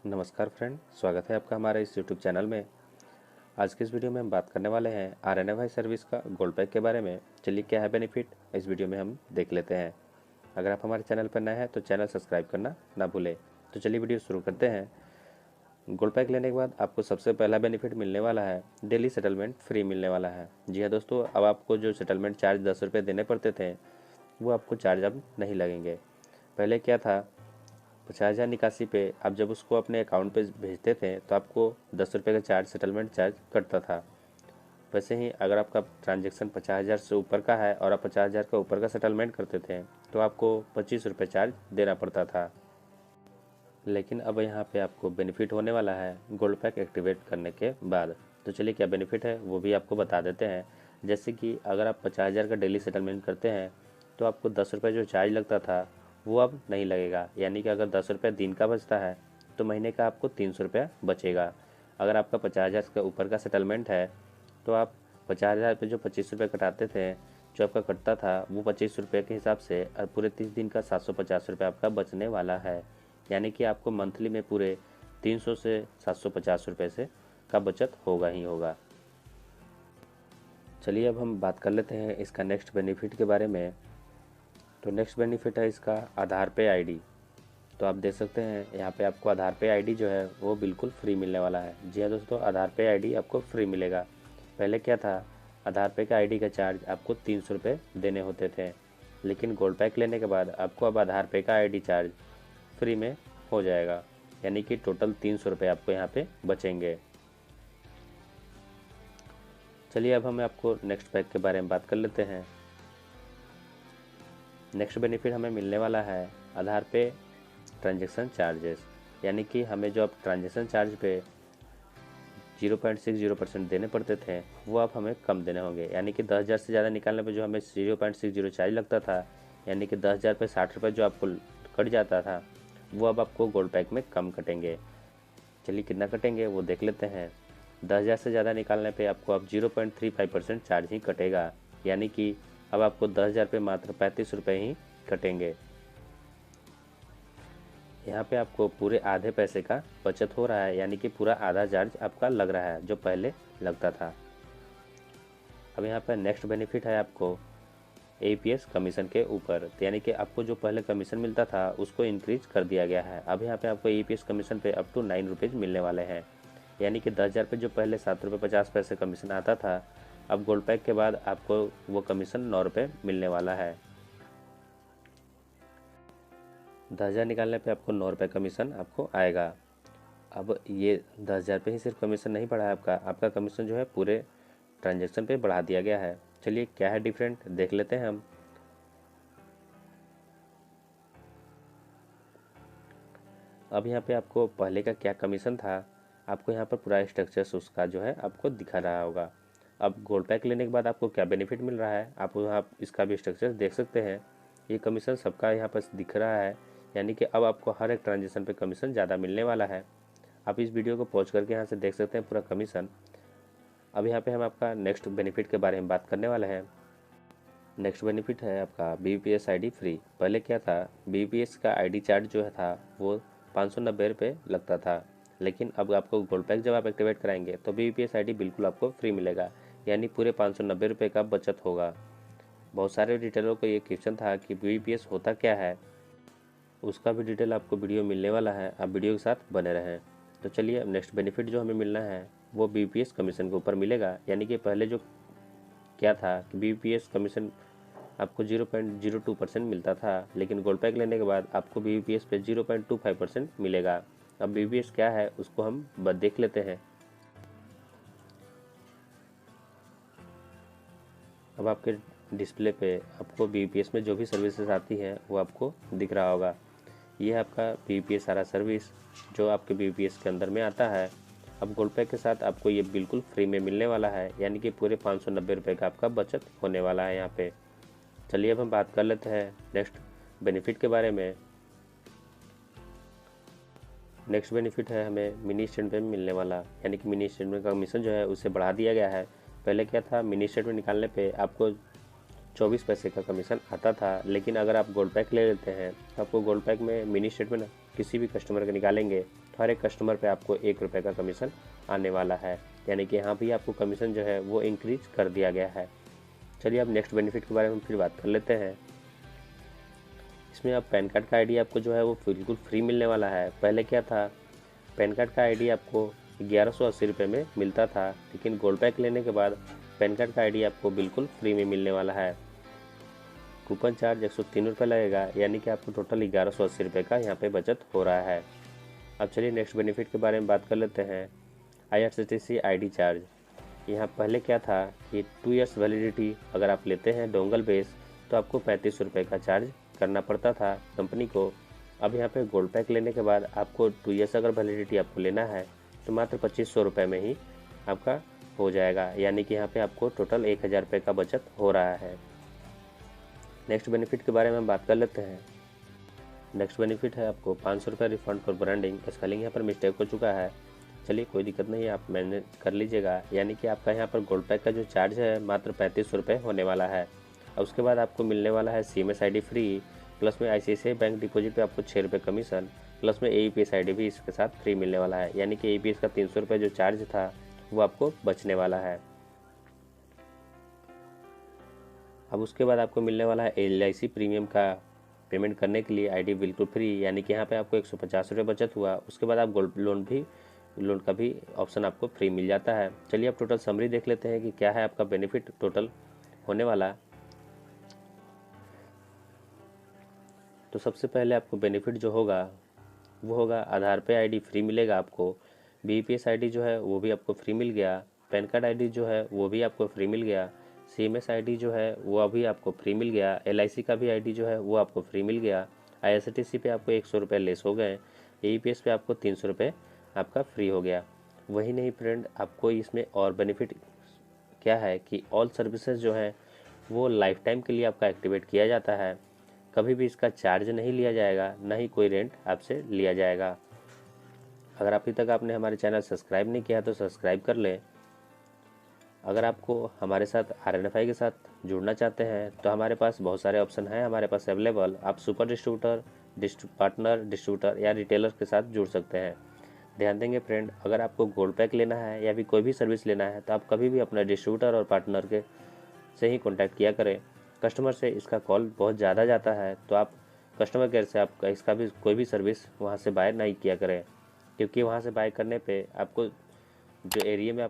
नमस्कार फ्रेंड, स्वागत है आपका हमारे इस यूट्यूब चैनल में। आज की इस वीडियो में हम बात करने वाले हैं RNFI सर्विस का गोल्ड पैक के बारे में। चलिए क्या है बेनिफिट, इस वीडियो में हम देख लेते हैं। अगर आप हमारे चैनल पर नए हैं तो चैनल सब्सक्राइब करना ना भूलें। तो चलिए वीडियो शुरू करते हैं। गोल्ड पैक लेने के बाद आपको सबसे पहला बेनिफिट मिलने वाला है, डेली सेटलमेंट फ्री मिलने वाला है। जी हाँ दोस्तों, अब आपको जो सेटलमेंट चार्ज 10 रुपये देने पड़ते थे वो आपको चार्ज अब नहीं लगेंगे। पहले क्या था, 50,000 निकासी पे आप जब उसको अपने अकाउंट पे भेजते थे तो आपको 10 रुपये का चार्ज, सेटलमेंट चार्ज कटता था। वैसे ही अगर आपका ट्रांजैक्शन 50,000 से ऊपर का है और आप 50,000 का ऊपर का सेटलमेंट करते थे तो आपको 25 रुपये चार्ज देना पड़ता था। लेकिन अब यहाँ पे आपको बेनिफिट होने वाला है गोल्ड पैक एक्टिवेट करने के बाद। तो चलिए क्या बेनिफिट है वो भी आपको बता देते हैं। जैसे कि अगर आप 50,000 का डेली सेटलमेंट करते हैं तो आपको 10 रुपये जो चार्ज लगता था वो अब नहीं लगेगा। यानी कि अगर 10 रुपये दिन का बचता है तो महीने का आपको 300 रुपया बचेगा। अगर आपका 50,000 के ऊपर का सेटलमेंट है तो आप 50,000 पे जो 25 रुपये कटाते थे, जो आपका कटता था वो 25 रुपये के हिसाब से पूरे 30 दिन का 750 रुपये आपका बचने वाला है। यानी कि आपको मंथली में पूरे 300 से 750 रुपये से का बचत होगा ही होगा। चलिए अब हम बात कर लेते हैं इसका नेक्स्ट बेनिफिट के बारे में। तो नेक्स्ट बेनिफिट है इसका आधार पे आईडी। तो आप देख सकते हैं यहाँ पे आपको आधार पे आईडी जो है वो बिल्कुल फ्री मिलने वाला है। जी हाँ दोस्तों, आधार पे आईडी आपको फ्री मिलेगा। पहले क्या था, आधार पे का आईडी का चार्ज आपको 300 रुपये देने होते थे, लेकिन गोल्ड पैक लेने के बाद आपको अब आधार पे का आईडी चार्ज फ्री में हो जाएगा। यानी कि टोटल 300 रुपये आपको यहाँ पे बचेंगे। चलिए अब हम आपको नेक्स्ट पैक के बारे में बात कर लेते हैं। नेक्स्ट बेनिफिट हमें मिलने वाला है आधार पे ट्रांजैक्शन चार्जेस। यानी कि हमें जो अब ट्रांजैक्शन चार्ज पे 0.60% देने पड़ते थे वो अब हमें कम देने होंगे। यानी कि 10,000 से ज़्यादा निकालने पे जो हमें 0.60 चार्ज लगता था, यानी कि 10,000 पे 60 रुपये जो आपको कट जाता था वो अब आपको गोल्ड पैक में कम कटेंगे। चलिए कितना कटेंगे वो देख लेते हैं। 10,000 से ज़्यादा निकालने पे आपको अब 0.35% चार्ज ही कटेगा। यानी कि अब आपको 10,000 पे मात्र 35 रुपये ही कटेंगे। यहाँ पे आपको पूरे आधे पैसे का बचत हो रहा है। यानी कि पूरा आधा चार्ज आपका लग रहा है जो पहले लगता था। अब यहाँ पर नेक्स्ट बेनिफिट है आपको APS कमीशन के ऊपर। यानी कि आपको जो पहले कमीशन मिलता था उसको इंक्रीज कर दिया गया है। अब यहाँ पे आपको APS कमीशन पे अप टू 9 रुपीज़ मिलने वाले हैं। यानी कि 10,000 पे जो पहले 7 रुपये 50 पैसे कमीशन आता था, अब गोल्ड पैक के बाद आपको वो कमीशन 9 रुपये मिलने वाला है। 10,000 निकालने पे आपको 9 रुपये कमीशन आपको आएगा। अब ये 10,000 पे ही सिर्फ कमीशन नहीं बढ़ा है, आपका कमीशन जो है पूरे ट्रांजैक्शन पे बढ़ा दिया गया है। चलिए क्या है डिफरेंट देख लेते हैं हम। अब यहाँ पे आपको पहले का क्या कमीशन था, आपको यहाँ पर पूरा स्ट्रक्चर्स उसका जो है आपको दिखा रहा होगा। अब गोल्ड पैक लेने के बाद आपको क्या बेनिफिट मिल रहा है, आप यहाँ इसका भी स्ट्रक्चर देख सकते हैं। ये कमीशन सबका यहाँ पर दिख रहा है। यानी कि अब आपको हर एक ट्रांजेक्शन पे कमीशन ज़्यादा मिलने वाला है। आप इस वीडियो को पॉज करके यहाँ से देख सकते हैं पूरा कमीशन। अब यहाँ पे हम आपका नेक्स्ट बेनिफिट के बारे में बात करने वाले हैं। नेक्स्ट बेनिफिट है आपका BPS आईडी फ्री। पहले क्या था, BPS का आईडी चार्ज जो है था वो 590 रुपये लगता था, लेकिन अब आपको गोल्ड पैक जब आप एक्टिवेट कराएंगे तो BPS आईडी बिल्कुल आपको फ्री मिलेगा। यानी पूरे 590 रुपये का बचत होगा। बहुत सारे रिटेलरों को ये क्वेश्चन था कि BPS होता क्या है, उसका भी डिटेल आपको वीडियो मिलने वाला है। आप वीडियो के साथ बने रहें। तो चलिए नेक्स्ट बेनिफिट जो हमें मिलना है वो BPS कमीशन के ऊपर मिलेगा। यानी कि पहले जो क्या था कि BPS कमीशन आपको 0.02% मिलता था, लेकिन गोल्ड पैक लेने के बाद आपको BPS पे 0.25% मिलेगा। अब BPS क्या है उसको हम देख लेते हैं। अब आपके डिस्प्ले पे आपको BPS में जो भी सर्विसेज आती हैं वो आपको दिख रहा होगा। ये है आपका BPS सारा सर्विस जो आपके BPS के अंदर में आता है। अब गोल्ड पैक के साथ आपको ये बिल्कुल फ्री में मिलने वाला है। यानी कि पूरे 590 रुपये का आपका बचत होने वाला है यहाँ पे। चलिए अब हम बात कर लेते हैं नेक्स्ट बेनिफिट के बारे में। नेक्स्ट बेनिफिट है हमें मिनी स्टेटमेंट में मिलने वाला। यानी कि मिनी स्टेटमेंट का कमीशन जो है उसे बढ़ा दिया गया है। पहले क्या था, मिनी स्टेटमेंट निकालने पे आपको 24 पैसे का कमीशन आता था, लेकिन अगर आप गोल्ड पैक ले लेते हैं तो आपको गोल्ड पैक में मिनी स्टेटमेंट किसी भी कस्टमर का निकालेंगे तो हर एक कस्टमर पे आपको 1 रुपये का कमीशन आने वाला है, यानी कि यहाँ भी आपको कमीशन जो है वो इंक्रीज कर दिया गया है। चलिए अब नेक्स्ट बेनिफिट के बारे में फिर बात कर लेते हैं। इसमें अब पैन कार्ड का आईडी आपको जो है वो बिल्कुल फ्री मिलने वाला है। पहले क्या था, पैन कार्ड का आईडी आपको 1180 रुपये में मिलता था, लेकिन गोल्ड पैक लेने के बाद पैन कार्ड का आईडी आपको बिल्कुल फ्री में मिलने वाला है। कूपन चार्ज 103 रुपये लगेगा, यानी कि आपको टोटल 1180 रुपये का यहाँ पे बचत हो रहा है। अब चलिए नेक्स्ट बेनिफिट के बारे में बात कर लेते हैं। IRCTC ID charge. यहाँ पहले क्या था कि 2 इयर्स वैलिडिटी अगर आप लेते हैं डोंगल बेस तो आपको 35 रुपये का चार्ज करना पड़ता था कंपनी को। अब यहाँ पे गोल्ड पैक लेने के बाद आपको 2 इयर्स अगर वैलिडिटी आपको लेना है तो मात्र 2500 रुपये में ही आपका हो जाएगा, यानी कि यहाँ पे आपको टोटल 1000 रुपये का बचत हो रहा है। नेक्स्ट बेनिफिट के बारे में हम बात कर लेते हैं। नेक्स्ट बेनिफिट है आपको 500 रुपये रिफंड फॉर ब्रांडिंग। स्पेलिंग यहाँ पर मिस्टेक हो चुका है, चलिए कोई दिक्कत नहीं है, आप मैनेज कर लीजिएगा। यानी कि आपका यहाँ पर गोल्ड पैक का जो चार्ज है मात्र 35 रुपये होने वाला है। और उसके बाद आपको मिलने वाला है CMS ID फ्री, प्लस में ICICI बैंक डिपॉजिट पे आपको 6 रुपये कमीशन, प्लस में AEPS ID भी इसके साथ फ्री मिलने वाला है, यानी कि AEPS का 300 रुपये जो चार्ज था वो आपको बचने वाला है। अब उसके बाद आपको मिलने वाला है LIC प्रीमियम का पेमेंट करने के लिए ID बिल्कुल फ्री, यानी कि यहाँ पे आपको 150 रुपये बचत हुआ। उसके बाद आप गोल्ड लोन का भी ऑप्शन आपको फ्री मिल जाता है। चलिए अब टोटल समरी देख लेते हैं कि क्या है आपका बेनिफिट टोटल होने वाला। तो सबसे पहले आपको बेनिफिट जो होगा वो होगा आधार पे ID फ्री मिलेगा आपको, BPS ID जो है वो भी आपको फ्री मिल गया, पैन कार्ड ID जो है वो भी आपको फ्री मिल गया, CMS ID जो है वो अभी आपको फ्री मिल गया, LIC का भी ID जो है वो आपको फ्री मिल गया, IRCTC पे आपको 100 रुपये लेस हो गए, AEPS पे आपको 300 रुपये आपका फ्री हो गया। वही नहीं फ्रेंड, आपको इसमें और बेनिफिट क्या है कि ऑल सर्विसेज जो हैं वो लाइफ टाइम के लिए आपका एक्टिवेट किया जाता है, कभी भी इसका चार्ज नहीं लिया जाएगा, ना ही कोई रेंट आपसे लिया जाएगा। अगर अभी तक आपने हमारे चैनल सब्सक्राइब नहीं किया तो सब्सक्राइब कर लें। अगर आपको हमारे साथ RNFI के साथ जुड़ना चाहते हैं तो हमारे पास बहुत सारे ऑप्शन हैं हमारे पास अवेलेबल। आप सुपर डिस्ट्रीब्यूटर, पार्टनर डिस्ट्रीब्यूटर या रिटेलर के साथ जुड़ सकते हैं। ध्यान देंगे फ्रेंड, अगर आपको गोल्ड पैक लेना है या भी कोई भी सर्विस लेना है तो आप कभी भी अपना डिस्ट्रीब्यूटर और पार्टनर के से ही कॉन्टैक्ट किया करें। कस्टमर से इसका कॉल बहुत ज़्यादा जाता है, तो आप कस्टमर केयर से आप इसका भी कोई भी सर्विस वहाँ से बाय नहीं किया करें, क्योंकि वहाँ से बाय करने पे आपको जो एरिया में